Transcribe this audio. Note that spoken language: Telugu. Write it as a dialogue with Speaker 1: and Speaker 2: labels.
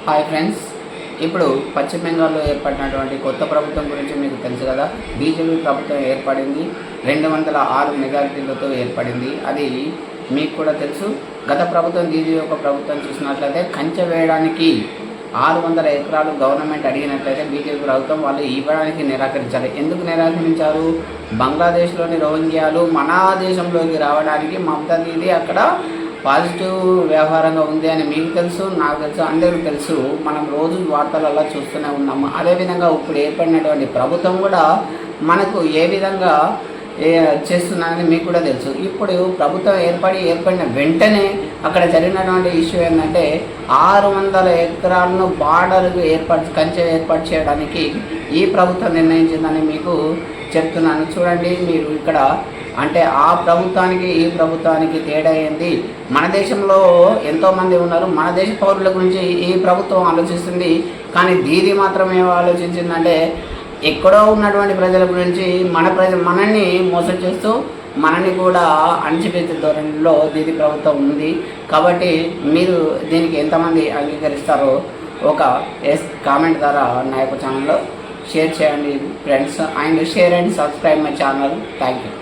Speaker 1: హాయ్ ఫ్రెండ్స్, ఇప్పుడు పశ్చిమ బెంగాల్లో ఏర్పడినటువంటి కొత్త ప్రభుత్వం గురించి మీకు తెలుసు కదా. బీజేపీ ప్రభుత్వం ఏర్పడింది, 206 మెజారిటీలతో ఏర్పడింది. అది మీకు కూడా తెలుసు. గత ప్రభుత్వం బీజేపీ యొక్క ప్రభుత్వం చూసినట్లయితే కంచె వేయడానికి 600 ఎకరాలు గవర్నమెంట్ అడిగినట్లయితే బీజేపీ ప్రభుత్వం వాళ్ళు ఇవ్వడానికి నిరాకరించారు. ఎందుకు నిరాకరించారు? బంగ్లాదేశ్లోని రోహింగ్యాలు మన దేశంలోకి రావడానికి మమతా దీదీ అక్కడ పాజిటివ్ వ్యవహారంగా ఉంది అని మీకు తెలుసు, నాకు తెలుసు, అందరికీ తెలుసు. మనం రోజు వార్తలలో చూస్తూనే ఉన్నాము. అదేవిధంగా ఇప్పుడు ఏర్పడినటువంటి ప్రభుత్వం కూడా మనకు ఏ విధంగా చేస్తున్నారని మీకు కూడా తెలుసు. ఇప్పుడు ప్రభుత్వం ఏర్పడిన వెంటనే అక్కడ జరిగినటువంటి ఇష్యూ ఏంటంటే 600 ఎకరాలను బార్డర్కు కంచె ఏర్పాటు చేయడానికి ఈ ప్రభుత్వం నిర్ణయించిందని మీకు చెప్తున్నాను. చూడండి, మీరు ఇక్కడ అంటే ఆ ప్రభుత్వానికి ఈ ప్రభుత్వానికి తేడా ఏంది? మన దేశంలో ఎంతోమంది ఉన్నారు, మన దేశ పౌరుల గురించి ఈ ప్రభుత్వం ఆలోచిస్తుంది. కానీ దీది మాత్రం ఏం ఆలోచించిందంటే ఎక్కడో ఉన్నటువంటి ప్రజల గురించి మనల్ని మోసం చేస్తూ మనని కూడా అణచివేసే ధోరణిలో దీది ప్రభుత్వం ఉంది. కాబట్టి మీరు దీనికి ఎంతమంది అంగీకరిస్తారో ఒక కామెంట్ ద్వారా నా యొక్క ఛానల్లో షేర్ చేయండి friends, and share and subscribe my channel. Thank you.